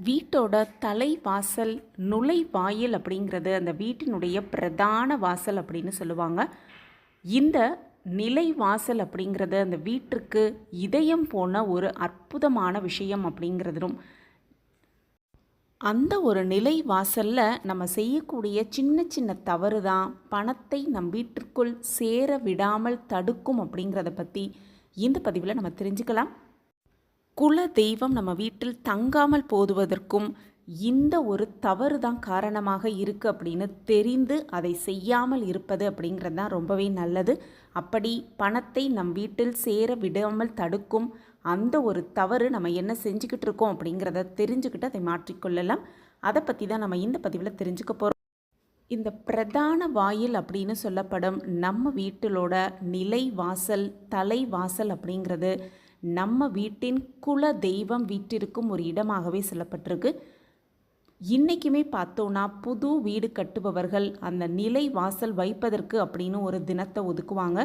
வீட்டோட தலைவாசல் நுழைவாயில் அப்படிங்கிறது அந்த வீட்டினுடைய பிரதான வாசல் அப்படின்னு சொல்லுவாங்க. இந்த நிலைவாசல் அப்படிங்கிறது அந்த வீட்டிற்கு இதயம் போன ஒரு அற்புதமான விஷயம் அப்படிங்கிறதும் அந்த ஒரு நிலை வாசலில் நம்ம செய்யக்கூடிய சின்ன சின்ன தவறு தான் பணத்தை நம் வீட்டிற்குள் சேர விடாமல் தடுக்கும் அப்படிங்கிறத பற்றி இந்த பதிவில் நம்ம தெரிஞ்சுக்கலாம். குல தெய்வம் நம்ம வீட்டில் தங்காமல் போதுவதற்கும் இந்த ஒரு தவறு தான் காரணமாக இருக்குது அப்படின்னு தெரிந்து அதை செய்யாமல் இருப்பது அப்படிங்கிறது தான் ரொம்பவே நல்லது. அப்படி பணத்தை நம் வீட்டில் சேர விடாமல் தடுக்கும் அந்த ஒரு தவறு நம்ம என்ன செஞ்சுக்கிட்டு இருக்கோம் அப்படிங்கிறத தெரிஞ்சுக்கிட்டு அதை மாற்றிக்கொள்ளலாம். அதை பற்றி தான் நம்ம இந்த பதிவில் தெரிஞ்சுக்க போகிறோம். இந்த பிரதான வாயில் அப்படின்னு சொல்லப்படும் நம்ம வீட்டிலோட நிலை வாசல் தலைவாசல் அப்படிங்கிறது நம்ம வீட்டின் குல தெய்வம் வீட்டிற்கும் ஒரு இடமாகவே சொல்லப்பட்டிருக்கு. இன்றைக்குமே பார்த்தோன்னா புது வீடு கட்டுபவர்கள் அந்த நிலை வாசல் வைப்பதற்கு அப்படின்னு ஒரு தினத்தை ஒதுக்குவாங்க.